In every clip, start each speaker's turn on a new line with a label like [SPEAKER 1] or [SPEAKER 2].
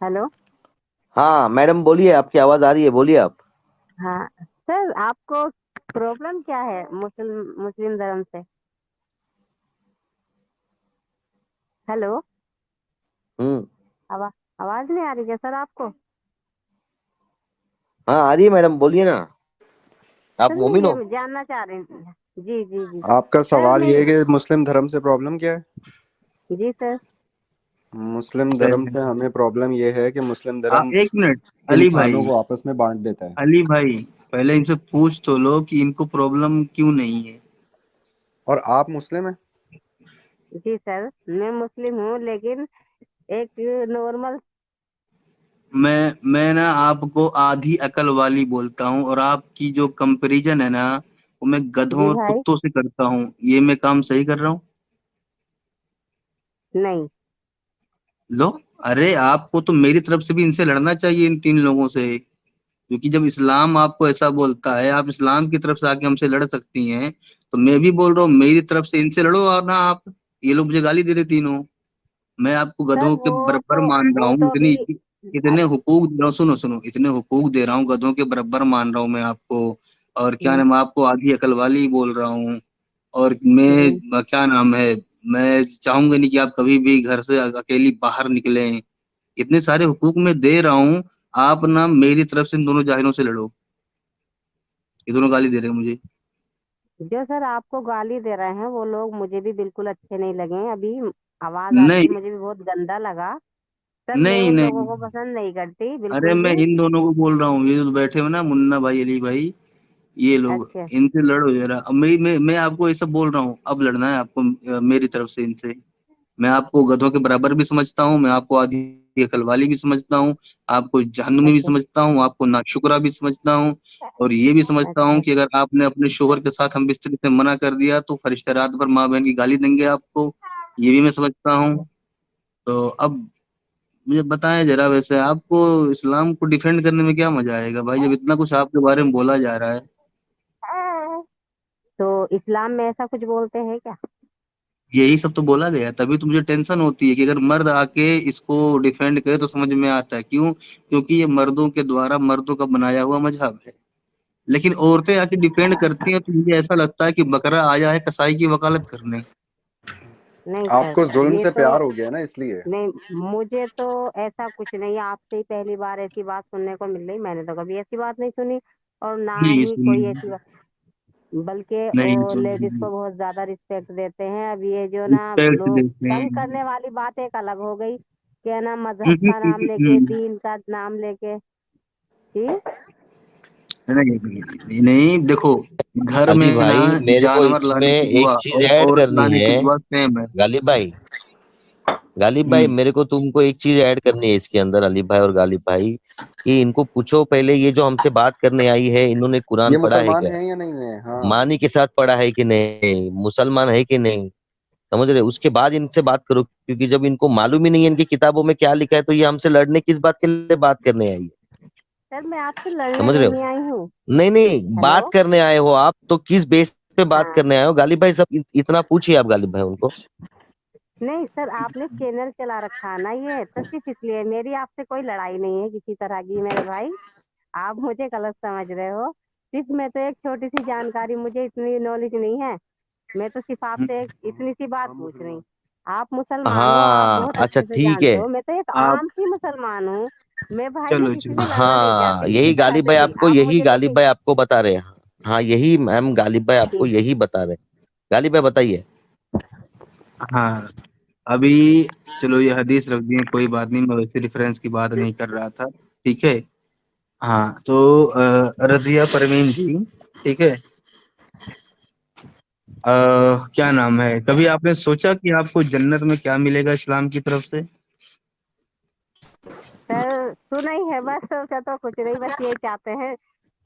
[SPEAKER 1] Hello.
[SPEAKER 2] हाँ madam बोलिए, आपकी आवाज आ रही है, बोलिए आप।
[SPEAKER 1] हाँ सर, आपको प्रॉब्लम क्या है मुस्लिम मुस्लिम धर्म से? हेलो।
[SPEAKER 2] हम्म।
[SPEAKER 1] आवाज आवाज नहीं आ रही क्या सर आपको?
[SPEAKER 2] हाँ आ रही है मैडम, बोलिए ना। आप
[SPEAKER 1] सर मैं
[SPEAKER 2] मोमिन हो?
[SPEAKER 1] ये जानना चाह रही थी। जी जी जी।
[SPEAKER 3] आपका
[SPEAKER 1] सर
[SPEAKER 3] सवाल
[SPEAKER 1] मैं
[SPEAKER 3] ये है कि मुस्लिम धर्म से प्रॉब्लम क्या है?
[SPEAKER 1] जी सर।
[SPEAKER 3] मुस्लिम धर्म से
[SPEAKER 4] सही।
[SPEAKER 3] हमें प्रॉब्लम ये है कि मुस्लिम धर्म
[SPEAKER 4] आप एक मिनट, अली
[SPEAKER 3] इंसानों
[SPEAKER 4] भाई,
[SPEAKER 3] को आपस में बांट देता है।
[SPEAKER 4] अली भाई, पहले इनसे पूछ तो लो कि इनको प्रॉब्लम क्यों नहीं है।
[SPEAKER 3] और आप मुस्लिम हैं?
[SPEAKER 1] जी सर, मैं मुस्लिम हूँ लेकिन एक नॉर्मल।
[SPEAKER 4] मैं ना आपको आधी अकल वाली बोलता हूँ, और आपकी जो कंपैरिजन है ना, वो मैं गधों
[SPEAKER 1] जी
[SPEAKER 4] और
[SPEAKER 1] भाई।
[SPEAKER 4] कुत्तों से करता हूँ। ये मैं काम सही कर रहा हूँ?
[SPEAKER 1] नहीं।
[SPEAKER 4] लो, अरे आपको तो मेरी तरफ से भी इनसे लड़ना चाहिए, इन तीन लोगों से। क्योंकि जब इस्लाम आपको ऐसा बोलता है, आप इस्लाम की तरफ से आके हमसे लड़ सकती हैं, तो मैं भी बोल रहा हूँ मेरी तरफ से इनसे लड़ो। और ना आप, ये लोग मुझे गाली दे रहे तीनों, मैं आपको
[SPEAKER 1] सर
[SPEAKER 4] गधों के बराबर मान रहा
[SPEAKER 1] वो
[SPEAKER 4] हूँ।
[SPEAKER 1] तो अभी
[SPEAKER 4] इतने हुकूक दे रहा हूँ, सुनो सुनो, इतने हुकूक दे रहा हूँ, गधों के बराबर मान रहा हूँ मैं आपको। और क्या
[SPEAKER 1] जी
[SPEAKER 4] नाम, आपको आधी अकल वाली बोल रहा हूँ। और
[SPEAKER 1] जी।
[SPEAKER 4] मैं क्या नाम है, मैं चाहूंगा नहीं कि आप कभी भी घर से अकेली बाहर निकलें। इतने सारे हुकूक मैं दे रहा हूँ। आप ना मेरी तरफ से इन दोनों जाहिलों से लड़ो। ये दोनों गाली दे रहे हैं मुझे।
[SPEAKER 1] जो सर आपको गाली दे रहे हैं वो लोग मुझे भी बिल्कुल अच्छे नहीं लगे अभी। आवाज
[SPEAKER 4] नहीं
[SPEAKER 1] आपकी मुझे भी बहुत गंदा लगा। सर मैं
[SPEAKER 4] नहीं
[SPEAKER 1] उन लोगों
[SPEAKER 4] नहीं,
[SPEAKER 1] को पसंद नहीं करती
[SPEAKER 4] अरे
[SPEAKER 1] बिल्कुल
[SPEAKER 4] मैं
[SPEAKER 1] भी।
[SPEAKER 4] इन दोनों को बोल रहा हूँ, ये जो बैठे हो ना, मुन्ना भाई, अली भाई, ये लोग,
[SPEAKER 1] अच्छा।
[SPEAKER 4] इनसे लड़ो जरा। अब मैं आपको ये सब बोल रहा हूँ, अब लड़ना है आपको मेरी तरफ से इनसे। मैं आपको गधों के बराबर भी समझता हूँ, मैं आपको आधी अकल वाली भी समझता हूँ, आपको जहन्नुमी भी
[SPEAKER 1] अच्छा।
[SPEAKER 4] समझता हूँ, आपको नाशुक्रा भी समझता हूँ। और ये भी समझता हूँ
[SPEAKER 1] अच्छा।
[SPEAKER 4] कि अगर आपने अपने शोहर के साथ हम बिस्तर से मना कर दिया तो फरिश्ते रात भर माँ बहन की गाली देंगे आपको। ये भी मैं समझता हूँ। तो अब मुझे बताएं जरा, वैसे आपको इस्लाम को डिफेंड करने में क्या मजा आएगा भाई, जब इतना कुछ आपके बारे में बोला जा रहा है।
[SPEAKER 1] तो इस्लाम में ऐसा कुछ बोलते हैं क्या?
[SPEAKER 4] यही सब तो बोला गया है, तभी तो मुझे टेंशन होती है कि अगर मर्द आके इसको डिफेंड करे तो समझ में आता है क्यों। क्योंकि ये मर्दों के द्वारा मर्दों का बनाया हुआ मजहब है। लेकिन औरतें आके डिफेंड करती हैं तो मुझे ऐसा लगता है कि बकरा आया है कसाई की वकालत करने।
[SPEAKER 1] नहीं
[SPEAKER 3] आपको
[SPEAKER 1] सर
[SPEAKER 3] जुल्म
[SPEAKER 1] ये
[SPEAKER 3] से
[SPEAKER 1] तो
[SPEAKER 3] प्यार हो गया ना, इसलिए।
[SPEAKER 1] नहीं। मुझे तो ऐसा कुछ नहीं, आपसे ही पहली बार ऐसी बात सुनने को मिल रही। मैंने तो कभी ऐसी बात नहीं सुनी और ना
[SPEAKER 4] नहीं
[SPEAKER 1] ही कोई ऐसी
[SPEAKER 4] सुनी,
[SPEAKER 1] बात। बल्कि
[SPEAKER 4] नहीं
[SPEAKER 1] वो लेडीज
[SPEAKER 4] सुनी।
[SPEAKER 1] को बहुत ज्यादा रिस्पेक्ट देते हैं। अब ये जो ना
[SPEAKER 4] रिस्पेक्ट
[SPEAKER 1] लोग
[SPEAKER 4] देते
[SPEAKER 1] तंग
[SPEAKER 4] हैं।
[SPEAKER 1] करने वाली बात एक अलग हो गई कि है ना, मजहब का नाम लेके, दीन का नाम लेके। जी।
[SPEAKER 4] नहीं नहीं नहीं, देखो, घर
[SPEAKER 2] अली
[SPEAKER 4] में ना
[SPEAKER 2] भाई मेरे को
[SPEAKER 4] जानवर
[SPEAKER 2] इसमें
[SPEAKER 4] लाने की
[SPEAKER 2] एक
[SPEAKER 4] दुआ
[SPEAKER 2] चीज
[SPEAKER 4] और
[SPEAKER 2] ऐड
[SPEAKER 4] औरत
[SPEAKER 2] करनी
[SPEAKER 4] लाने
[SPEAKER 2] है।
[SPEAKER 4] की दुआ सेम है।
[SPEAKER 2] गालिब भाई
[SPEAKER 4] हम्म।
[SPEAKER 2] मेरे को तुमको एक चीज ऐड करनी है इसके अंदर, अली भाई और गालिब भाई, कि इनको पूछो पहले, ये जो हमसे बात करने आई है, इन्होंने कुरान
[SPEAKER 3] ये
[SPEAKER 2] पढ़ा है
[SPEAKER 3] मुसलमान
[SPEAKER 2] क्या?
[SPEAKER 3] हैं या नहीं है? हाँ।
[SPEAKER 2] मानी के साथ पढ़ा है कि नहीं? मुसलमान है कि नहीं? समझ रहे? उसके बाद इनसे बात करो, क्योंकि जब इनको मालूम ही नहीं है इनकी किताबों में क्या लिखा है, तो ये हमसे लड़ने किस बात के लिए बात करने आई है?
[SPEAKER 1] सर मैं आपसे लड़ने
[SPEAKER 2] समझ रहे हो?
[SPEAKER 1] नहीं आई हूँ।
[SPEAKER 2] नहीं नहीं,
[SPEAKER 1] हेलो।
[SPEAKER 2] बात करने आए हो आप, तो किस बेस पे बात
[SPEAKER 1] हाँ।
[SPEAKER 2] करने आए हो? गालिब भाई सब इतना पूछिए आप गालिब भाई उनको।
[SPEAKER 1] नहीं सर, आपने चैनल चला रखा है ना, ये तो सिर्फ इसलिए। मेरी आपसे कोई लड़ाई नहीं है किसी तरह की मेरे भाई। आप मुझे गलत समझ रहे हो। सिर्फ मैं तो एक छोटी सी जानकारी, मुझे इतनी नॉलेज नहीं है। मैं तो सिर्फ आपसे एक इतनी सी बात पूछ रही। आप मुसलमान हो, आप
[SPEAKER 2] हाँ
[SPEAKER 1] बहुत
[SPEAKER 2] अच्छा
[SPEAKER 1] अच्छे से
[SPEAKER 2] ठीक है।
[SPEAKER 1] जानते हो। मैं तो एक
[SPEAKER 4] आप,
[SPEAKER 1] आम सी मुसलमान हूँ। मैं भाई, मैं
[SPEAKER 4] चलो
[SPEAKER 1] किसी से
[SPEAKER 4] चलो।
[SPEAKER 1] लड़ना नहीं
[SPEAKER 2] हाँ
[SPEAKER 1] चाहती किसी तरह से भी। आप मुझे बस
[SPEAKER 2] यही गालिब भाई आपको बता रहे हैं। हाँ यही मैम, गालिब भाई आपको यही बता रहे हैं। गालिब भाई बताइए।
[SPEAKER 4] हाँ, अभी चलो ये हदीस रख दिए, कोई बात नहीं, मैं वैसे रेफरेंस की बात नहीं कर रहा था। ठीक है। हाँ तो रजिया परवीन जी, ठीक है। क्या नाम है, कभी आपने सोचा कि आपको जन्नत में क्या मिलेगा इस्लाम की तरफ से?
[SPEAKER 1] सर सुना ही है बस, सोचा तो कुछ नहीं, बस ये चाहते हैं।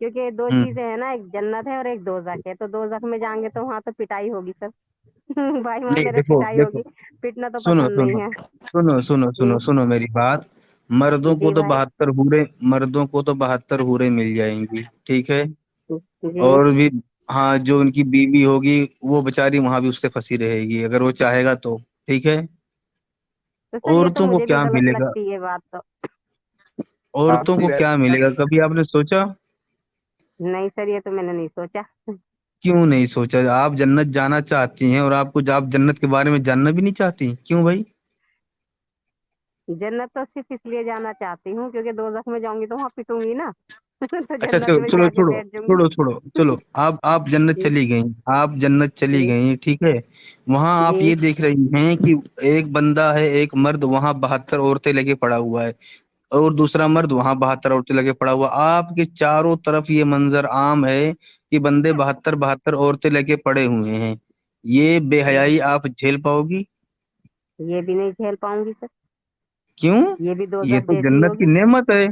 [SPEAKER 1] क्योंकि दो
[SPEAKER 4] हम्म।
[SPEAKER 1] चीजें हैं ना, एक जन्नत है और एक दोजख है। तो दोजख में जाएंगे तो वहां तो पिटाई होगी सर। भाई वहां
[SPEAKER 4] नहीं
[SPEAKER 1] मेरे
[SPEAKER 4] देखो
[SPEAKER 1] पिटाई
[SPEAKER 4] देखो,
[SPEAKER 1] होगी। पिटना तो
[SPEAKER 4] सुनो
[SPEAKER 1] पसंद नहीं
[SPEAKER 4] सुनो
[SPEAKER 1] है।
[SPEAKER 4] सुनो सुनो सुनो
[SPEAKER 1] जी।
[SPEAKER 4] सुनो मेरी बात। मर्दों को
[SPEAKER 1] जी
[SPEAKER 4] तो
[SPEAKER 1] भाई।
[SPEAKER 4] 72 हूरें, मर्दों को तो 72 हूरें मिल जाएंगी, ठीक है।
[SPEAKER 1] जी।
[SPEAKER 4] और भी, हाँ, जो उनकी बीवी होगी वो बेचारी वहां भी उससे फंसी रहेगी अगर वो चाहेगा तो, ठीक है।
[SPEAKER 1] तो सर ये तो
[SPEAKER 4] औरतों को
[SPEAKER 1] मुझे भी
[SPEAKER 4] क्या
[SPEAKER 1] गलत
[SPEAKER 4] मिलेगा?
[SPEAKER 1] लगती है बात तो।
[SPEAKER 4] औरतों
[SPEAKER 3] आप भी
[SPEAKER 4] को क्या मिलेगा, कभी आपने सोचा?
[SPEAKER 1] नहीं सर, ये तो मैंने नहीं सोचा।
[SPEAKER 4] क्यों नहीं सोचा? आप जन्नत जाना चाहती हैं और आप जन्नत के बारे में जानना भी नहीं चाहती, क्यों भाई?
[SPEAKER 1] जन्नत तो सिर्फ इसलिए जाना चाहती हूँ क्योंकि दोजख में जाऊंगी तो वहां पिटूंगी ना। तो
[SPEAKER 4] अच्छा
[SPEAKER 1] जन्नत
[SPEAKER 4] चलो
[SPEAKER 1] में
[SPEAKER 4] चलो
[SPEAKER 1] जाके
[SPEAKER 4] छोड़ो
[SPEAKER 1] बैठ जाऊंगी।
[SPEAKER 4] छोड़ो छोड़ो चलो, आप जन्नत
[SPEAKER 1] जी।
[SPEAKER 4] चली गई, आप जन्नत चली
[SPEAKER 1] जी।
[SPEAKER 4] गई, ठीक है। वहां आप
[SPEAKER 1] जी।
[SPEAKER 4] ये देख रही हैं कि एक बंदा है, एक मर्द वहां 72 औरतें लेके पड़ा हुआ है, और दूसरा मर्द वहां 72 औरतें लेके पड़ा हुआ। आपके चारों तरफ ये मंजर आम है कि बंदे 72 72 औरतें लेके पड़े हुए हैं। ये
[SPEAKER 1] जी।
[SPEAKER 4] बेहयाई आप झेल पाओगी?
[SPEAKER 1] ये भी नहीं झेल पाऊंगी सर।
[SPEAKER 4] क्यों?
[SPEAKER 1] ये भी
[SPEAKER 4] ये
[SPEAKER 1] दोजख
[SPEAKER 4] तो
[SPEAKER 1] जैसी
[SPEAKER 4] जन्नत की
[SPEAKER 1] होगी।
[SPEAKER 4] नेमत है,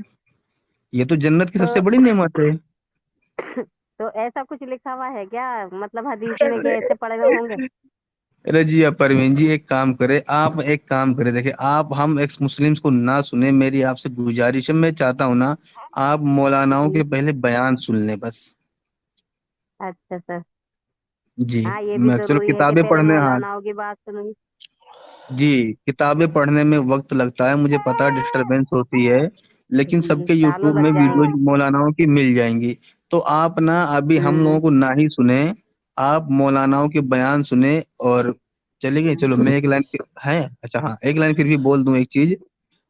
[SPEAKER 4] ये तो जन्नत की सबसे
[SPEAKER 1] तो
[SPEAKER 4] बड़ी नेमत है।
[SPEAKER 1] तो ऐसा कुछ लिखा हुआ है क्या, मतलब हदीस में कि ऐसे पड़े हुए होंगे?
[SPEAKER 4] रजिया परवीन जी, एक काम करे, देखिए आप हम एक्स मुस्लिम्स को ना सुने, मेरी आपसे गुजारिश है, मैं चाहता हूँ ना, आप मौलानाओं के
[SPEAKER 1] जी।
[SPEAKER 4] पहले बयान सुन लें बस।
[SPEAKER 1] अच्छा सर।
[SPEAKER 4] जी।
[SPEAKER 1] हाँ, ये भी
[SPEAKER 4] मैं चलो
[SPEAKER 1] जरूरी है कि
[SPEAKER 4] किताबें
[SPEAKER 1] पहले
[SPEAKER 4] पढ़ने, हाँ
[SPEAKER 1] मौलानाओं की बात सुनूंगी।
[SPEAKER 4] जी, किताबें पढ़ने में वक्त लगता है, मुझे पता है डिस्टरबेंस होती है, लेकिन
[SPEAKER 1] जी,
[SPEAKER 4] सबके
[SPEAKER 1] सालों
[SPEAKER 4] यूट्यूब में
[SPEAKER 1] लग
[SPEAKER 4] वीडियो
[SPEAKER 1] जाएंगे।
[SPEAKER 4] मौलानाओं की मिल जाएंगी। तो आप ना अभी हम लोगों
[SPEAKER 1] हम्म।
[SPEAKER 4] को ना ही सुने, आप मौलानाओं के बयान सुने और चले गए। चलो मैं एक लाइन है, अच्छा हाँ, एक लाइन फिर भी बोल दूं एक चीज।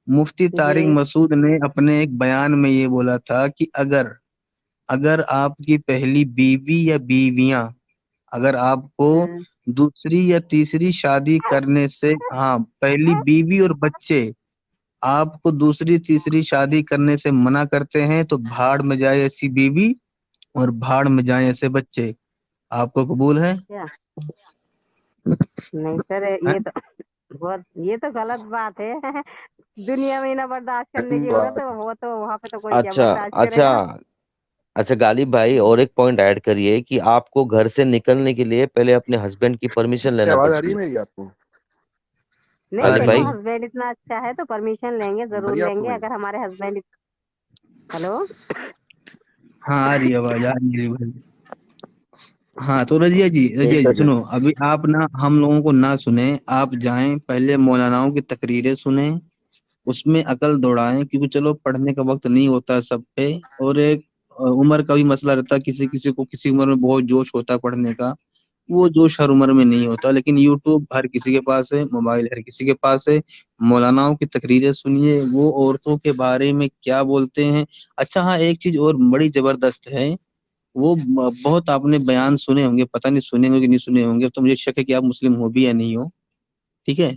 [SPEAKER 4] मुफ्ती तारिक
[SPEAKER 1] जी।
[SPEAKER 4] मसूद ने अपने एक बयान में ये बोला था कि अगर अगर आपकी पहली बीवी या बीवियां, अगर आपको
[SPEAKER 1] हम्म।
[SPEAKER 4] दूसरी या तीसरी शादी करने से, हाँ पहली बीवी और बच्चे आपको दूसरी तीसरी शादी करने से मना करते हैं, तो भाड़ में जाए ऐसी बीवी और भाड़ में जाए ऐसे बच्चे। आपको कबूल है?
[SPEAKER 1] क्या? नहीं सर,
[SPEAKER 4] हैं?
[SPEAKER 1] ये तो गलत बात है। दुनिया में ना बर्दाश्त करने की जरूरत
[SPEAKER 3] बात
[SPEAKER 1] है, वो तो वहां पे तो कोई क्या
[SPEAKER 2] अच्छा
[SPEAKER 1] बर्दाश्त
[SPEAKER 2] अच्छा।
[SPEAKER 1] करेगा।
[SPEAKER 2] अच्छा गालिब भाई, और एक पॉइंट ऐड करिए कि आपको घर से निकलने के लिए पहले अपने हस्बैंड की परमिशन
[SPEAKER 3] क्या
[SPEAKER 2] लेना
[SPEAKER 3] आवाज आ रही
[SPEAKER 2] पड़ती
[SPEAKER 3] है
[SPEAKER 2] है।
[SPEAKER 3] मेरी आपको?
[SPEAKER 1] नहीं,
[SPEAKER 2] गालिब
[SPEAKER 1] देखो
[SPEAKER 2] भाई।
[SPEAKER 4] जी
[SPEAKER 1] हस्बैंड इतना अच्छा है तो परमिशन लेंगे,
[SPEAKER 3] आ
[SPEAKER 1] जरूर
[SPEAKER 3] रही है आपको
[SPEAKER 1] लेंगे
[SPEAKER 3] मेरी?
[SPEAKER 1] अगर हमारे हस्बैंड। हेलो।
[SPEAKER 4] हाँ, आ रही है आवाज, आ रही है भाई। हाँ तो रजिया
[SPEAKER 3] एक
[SPEAKER 4] जी सुनो,
[SPEAKER 3] सेकंड।
[SPEAKER 4] अभी आप ना हम लोगों को ना सुने, आप जाएं पहले मौलानाओं की तकरीरें सुने, उसमें अकल दौड़ाएं, क्योंकि चलो पढ़ने का वक्त नहीं होता सब पे, और एक उम्र का भी मसला रहता है, किसी किसी को किसी उम्र में बहुत जोश होता है पढ़ने का, वो जोश हर उम्र में नहीं होता। लेकिन यूट्यूब हर किसी के पास है, मोबाइल हर किसी के पास है, मौलानाओं की तकरीरें सुनिए, वो औरतों के बारे में क्या बोलते हैं। अच्छा हाँ, एक चीज और बड़ी जबरदस्त है, वो बहुत आपने बयान सुने होंगे, पता नहीं सुने होंगे कि नहीं सुने होंगे, तो मुझे शक है कि आप मुस्लिम हो भी या नहीं हो, ठीक है,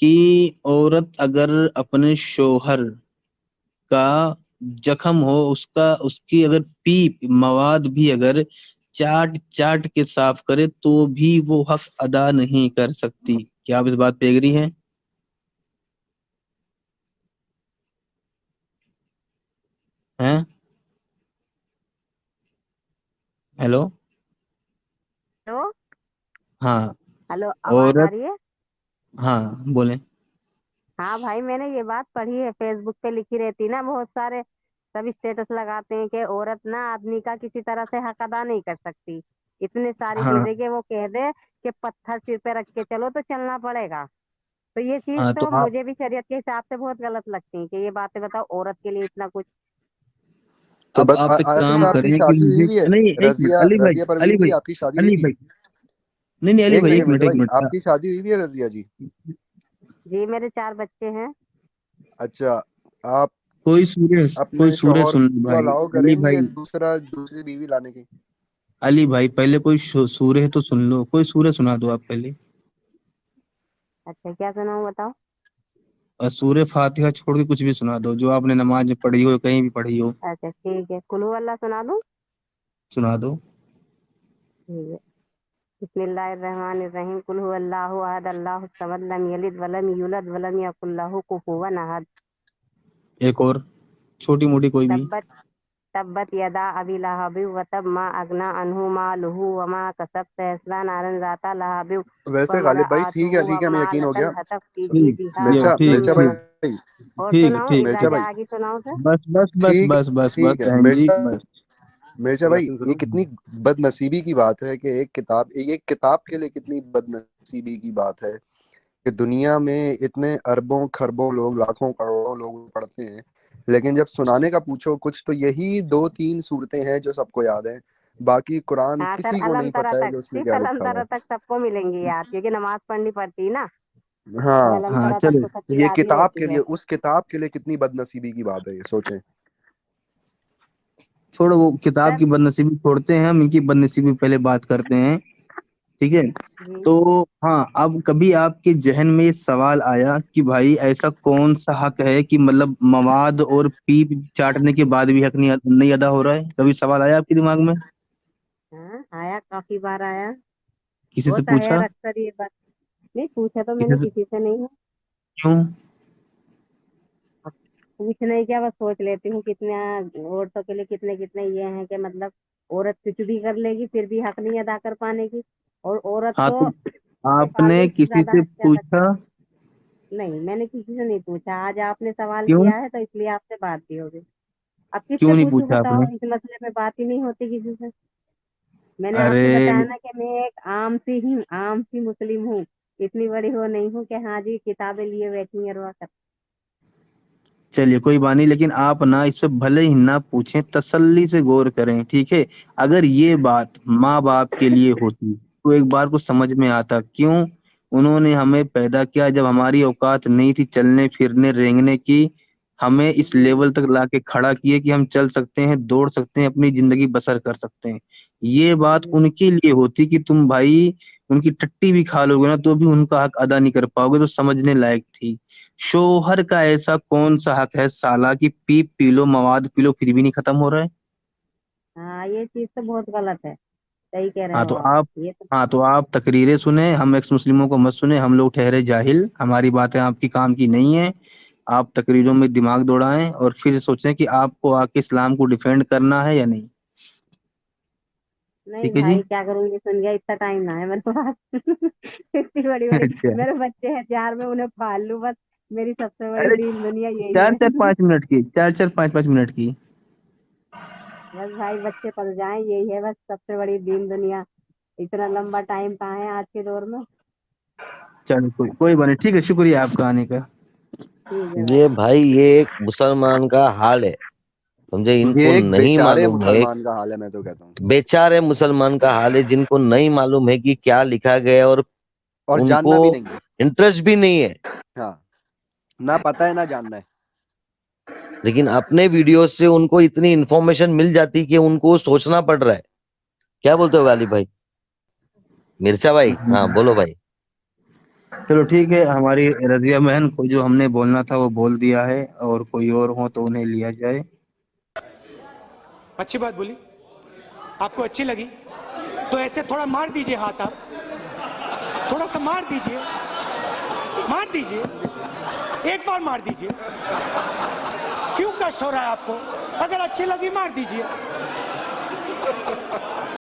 [SPEAKER 4] कि औरत अगर अपने शोहर का जख्म हो, उसकी अगर पीप मवाद भी अगर चाट चाट के साफ करे तो भी वो हक अदा नहीं कर सकती। क्या आप इस बात पे एग्री हैं? हैं? हेलो।
[SPEAKER 1] हेलो।
[SPEAKER 4] हाँ।
[SPEAKER 1] हेलो, आवाज आ
[SPEAKER 4] औरत,
[SPEAKER 1] रही है?
[SPEAKER 4] हाँ बोले।
[SPEAKER 1] हाँ भाई, मैंने ये बात पढ़ी है, फेसबुक पे लिखी रहती ना बहुत सारे। सब स्टेटस लगाते हैं कि औरत ना आदमी का किसी तरह से हक अदा नहीं कर सकती। इतनी सारी
[SPEAKER 4] हाँ
[SPEAKER 1] चीजें कि वो कह दे कि पत्थर सिर पे रख के चलो तो चलना पड़ेगा। तो ये चीज
[SPEAKER 4] हाँ तो
[SPEAKER 1] तो
[SPEAKER 4] आप,
[SPEAKER 1] मुझे भी शरीयत के हिसाब से बहुत गलत लगती है कि ये बातें बताओ, औरत के लिए इतना कुछ।
[SPEAKER 3] तो
[SPEAKER 4] अब
[SPEAKER 3] बस
[SPEAKER 4] आप एक काम
[SPEAKER 3] अच्छा, आपकी
[SPEAKER 4] करें कि
[SPEAKER 3] शादी हुई
[SPEAKER 4] मुझे,
[SPEAKER 3] भी है?
[SPEAKER 4] नहीं एक मिनट,
[SPEAKER 3] रजिया रजिया
[SPEAKER 4] अली
[SPEAKER 3] परवीन जी,
[SPEAKER 4] भाई,
[SPEAKER 3] आपकी शादी हुई
[SPEAKER 4] अली
[SPEAKER 3] भी?
[SPEAKER 4] भाई, नहीं नहीं, अली
[SPEAKER 3] एक
[SPEAKER 4] भाई
[SPEAKER 3] सेकंड
[SPEAKER 4] एक मिनट
[SPEAKER 3] मिर्जा
[SPEAKER 4] एक
[SPEAKER 3] भाई,
[SPEAKER 4] मिनट।
[SPEAKER 3] आपकी शादी हुई भी है रजिया जी?
[SPEAKER 1] जी, मेरे 4 बच्चे हैं।
[SPEAKER 3] अच्छा। आप
[SPEAKER 4] कोई
[SPEAKER 3] अपने
[SPEAKER 4] सूरज
[SPEAKER 3] शौहर
[SPEAKER 4] सुन लो
[SPEAKER 3] को
[SPEAKER 4] भाई।
[SPEAKER 3] अलाउ
[SPEAKER 4] अली
[SPEAKER 3] करेंगी
[SPEAKER 4] भाई,
[SPEAKER 3] या दूसरी बीवी लाने की?
[SPEAKER 4] अली भाई पहले कोई सूरज तो सुन लो, कोई सूरज सुना दो आप पहले।
[SPEAKER 1] अच्छा, क्या सुनाऊं बताओ?
[SPEAKER 4] और सूर्य फातिहा छोड़ के कुछ भी सुना दो, जो आपने नमाज में पढ़ी हो, कहीं भी पढ़ी हो,
[SPEAKER 1] अच्छा ठीक है, कुल अल्लाह सुना दूं?
[SPEAKER 4] सुना दो।
[SPEAKER 1] ठीक है। बिस्मिल्लाहिर्रहमानिर्रहीम, कुल हुवल्लाहु अहद, अल्लाहु समद, लम यलिद वलम यूलद वलम यकुल लहू कुफुवन अहद।
[SPEAKER 4] एक और छोटी मोटी कोई भी।
[SPEAKER 1] तब्बत तब्बत यदा अबी लहब व तब, मा अगना अनहु मालुहु व मा कसब, सयस्ला नारन ज़ाता लहब व
[SPEAKER 3] वैसे गालिब भाई
[SPEAKER 1] मरअतुहु
[SPEAKER 3] ठीक है, हमें यकीन हो
[SPEAKER 1] हम्मालतल
[SPEAKER 3] गया।
[SPEAKER 1] हतब फी
[SPEAKER 4] ठीक,
[SPEAKER 1] जीदिहा
[SPEAKER 4] ये ठीक
[SPEAKER 3] मिर्चा
[SPEAKER 4] ठीक
[SPEAKER 3] भाई,
[SPEAKER 1] और
[SPEAKER 4] ठीक
[SPEAKER 1] सुनाऊं,
[SPEAKER 4] ठीक
[SPEAKER 1] इबरा
[SPEAKER 3] मिर्चा
[SPEAKER 1] के
[SPEAKER 3] भाई,
[SPEAKER 1] आगे सुनाऊं सर?
[SPEAKER 4] बस बस बस
[SPEAKER 3] ठीक
[SPEAKER 4] बस बस बस
[SPEAKER 3] ठीक है
[SPEAKER 4] बहन जी
[SPEAKER 3] मिर्चा
[SPEAKER 4] बस।
[SPEAKER 3] मिर्चा भाई,
[SPEAKER 4] यासीन
[SPEAKER 3] ये
[SPEAKER 4] सुनो।
[SPEAKER 3] कितनी बदनसीबी की बात है कि एक किताब के लिए कितनी बदनसीबी की बात है कि दुनिया में इतने अरबों खरबों लोग, लाखों करोड़ों लोग पढ़ते हैं, लेकिन जब सुनाने का पूछो कुछ, तो यही 2-3 सूरतें हैं जो सबको याद हैं, बाकी कुरान
[SPEAKER 1] हाँ सर,
[SPEAKER 3] किसी को
[SPEAKER 1] अलम
[SPEAKER 3] नहीं
[SPEAKER 1] तरा
[SPEAKER 3] पता है
[SPEAKER 1] तक,
[SPEAKER 3] कि उसमें
[SPEAKER 1] सिर्फ
[SPEAKER 3] क्या
[SPEAKER 1] अलम
[SPEAKER 3] लिखा हुआ
[SPEAKER 1] तरा तक सबको मिलेंगी याद, क्योंकि नमाज पढ़नी पड़ती है ना,
[SPEAKER 3] है।
[SPEAKER 1] तो
[SPEAKER 3] हाँ,
[SPEAKER 1] अलम
[SPEAKER 4] हाँ
[SPEAKER 1] तरा तक
[SPEAKER 4] चलो,
[SPEAKER 1] तो सबकी
[SPEAKER 3] ये
[SPEAKER 1] याद ही
[SPEAKER 3] किताब के
[SPEAKER 1] होती
[SPEAKER 3] लिए,
[SPEAKER 1] है।
[SPEAKER 3] उस किताब के लिए कितनी बदनसीबी की बात है, ये सोचें।
[SPEAKER 4] छोड़ो वो किताब
[SPEAKER 1] सर
[SPEAKER 4] की बदनसीबी छोड़ते हैं, हम इनकी बदनसीबी पहले बात करते हैं, ठीक है।
[SPEAKER 1] जी,
[SPEAKER 4] तो हाँ, अब कभी आपके जहन में ये सवाल आया कि भाई ऐसा कौन सा हक है कि मतलब मवाद और पीप चाटने के बाद भी हक नहीं अदा हो रहा है? कभी सवाल आया आपके दिमाग में?
[SPEAKER 1] हाँ आया, काफी बार आया।
[SPEAKER 4] किसी से
[SPEAKER 1] होता है यार
[SPEAKER 4] पूछा?
[SPEAKER 1] अक्सर ये बात। नहीं पूछा तो
[SPEAKER 4] किसी
[SPEAKER 1] मैंने
[SPEAKER 4] से?
[SPEAKER 1] किसी से नहीं है।
[SPEAKER 4] क्यों?
[SPEAKER 1] अब पूछना ही क्या, बस सोच लेती हूँ कितना औरतों के लिए कितने कितने ये हैं कि मतलब औरत कुछ भी कर लेगी फिर भी हक नहीं अदा कर पाने की, और औरत
[SPEAKER 4] हाँ,
[SPEAKER 1] को
[SPEAKER 4] तो
[SPEAKER 1] अपने
[SPEAKER 4] आपने
[SPEAKER 1] फादर से
[SPEAKER 4] किसी
[SPEAKER 1] ज्यादा
[SPEAKER 4] से
[SPEAKER 1] हक से अदा
[SPEAKER 4] पूछा?
[SPEAKER 1] करना। नहीं, मैंने किसी से नहीं पूछा, आज आपने सवाल
[SPEAKER 4] क्यों?
[SPEAKER 1] किया है तो इसलिए आपसे बात भी होगी। अब किससे
[SPEAKER 4] क्यों नहीं
[SPEAKER 1] पूछूं
[SPEAKER 4] पूछा
[SPEAKER 1] बताओ,
[SPEAKER 4] आपने?
[SPEAKER 1] इस मसले पे बात ही नहीं होती किसी से। मैंने आपसे
[SPEAKER 4] अरे
[SPEAKER 1] बताया ना कि मैं एक आम सी मुस्लिम हूँ, इतनी बड़ी वो नहीं हूँ कि हाँ जी किताबें लिए बैठी हैं रोआ कर।
[SPEAKER 4] चलिए कोई बात नहीं, लेकिन आप ना इस पे भले ही ना पूछें, तसल्ली से गौर करें, ठीक है। अगर ये बात माँ बाप के लिए होती तो एक बार को समझ में आता, क्यों उन्होंने हमें पैदा किया जब हमारी औकात नहीं थी चलने फिरने रेंगने की, हमें इस लेवल तक लाके खड़ा किए कि हम चल सकते हैं, दौड़ सकते हैं, अपनी जिंदगी बसर कर सकते हैं। ये बात
[SPEAKER 1] जी,
[SPEAKER 4] उनके लिए होती कि तुम भाई उनकी टट्टी भी खा लोगे ना तो भी उनका हक अदा नहीं कर पाओगे, तो समझने लायक थी। शोहर का ऐसा कौन सा हक है साला कि पीप पी लो, मवाद पी लो, फिर भी नहीं खत्म हो रहा है?
[SPEAKER 1] हाँ ये चीज तो बहुत गलत है, सही कह रहे
[SPEAKER 4] हाँ
[SPEAKER 1] हो
[SPEAKER 4] तो
[SPEAKER 1] आप।
[SPEAKER 4] आप
[SPEAKER 1] ये तो
[SPEAKER 4] हाँ तो आप तकरीरें सुने, हम एक्स मुस्लिमों को मत सुने, हम लोग ठहरे जाहिल, हमारी बातें आपकी काम की नहीं है। आप तकरीरों में दिमाग दौड़ाएं और फिर सोचें कि आपको आके इस्लाम को डिफेंड करना है या नहीं।
[SPEAKER 1] नहीं
[SPEAKER 4] ठीक है जी।
[SPEAKER 1] भाई, क्या करूंगी, सुन गया, इतना टाइम ना है मेरे पास। इतनी बड़ी बड़ी
[SPEAKER 4] अच्छा,
[SPEAKER 1] मेरे बच्चे हैं 4, में उन्हें पाल लूं बस, मेरी सबसे बड़ी
[SPEAKER 4] अरे
[SPEAKER 1] दीन दुनिया यही
[SPEAKER 4] चार
[SPEAKER 1] है।
[SPEAKER 4] चार पाँच मिनट की, चार चार पाँच पाँच मिनट की।
[SPEAKER 1] बस भाई बच्चे पल जाएं, यही है बस सबसे बड़ी दीन दुनिया। इतना लंबा टाइम कहाँ है आज के दौर में।
[SPEAKER 4] चलो कोई बात नहीं, ठीक है, शुक्रिया आपका आने का।
[SPEAKER 1] ठीक है
[SPEAKER 2] ये
[SPEAKER 1] भाई।
[SPEAKER 2] भाई ये एक मुसलमान का हाल है, समझे, इनको
[SPEAKER 3] ये एक
[SPEAKER 2] नहीं
[SPEAKER 3] बेचारे
[SPEAKER 2] मालूम है,
[SPEAKER 3] मुसलमान का हाल है, मैं तो कहता हूँ।
[SPEAKER 2] बेचारे मुसलमान का हाल है जिनको नहीं मालूम है कि क्या लिखा गया है, और
[SPEAKER 3] और
[SPEAKER 2] उनको
[SPEAKER 3] जानना भी नहीं है।
[SPEAKER 2] इंटरेस्ट भी नहीं है।
[SPEAKER 3] हाँ, ना पता है ना जानना है।
[SPEAKER 2] लेकिन अपने वीडियो से उनको इतनी इंफॉर्मेशन मिल जाती कि उनको सोचना पड़ रहा है। क्या बोलते हो गालिब भाई? मिर्चा भाई, हाँ बोलो भाई।
[SPEAKER 4] चलो ठीक है, हमारी रजिया बहन को जो हमने बोलना था वो बोल दिया है, और कोई और हो तो उन्हें लिया जाए।
[SPEAKER 5] अच्छी बात बोली, आपको अच्छी लगी तो ऐसे थोड़ा मार दीजिए हाथ, आप थोड़ा सा मार दीजिए, मार दीजिए, एक बार मार दीजिए। क्यों कष्ट हो रहा है आपको? अगर अच्छी लगी मार दीजिए।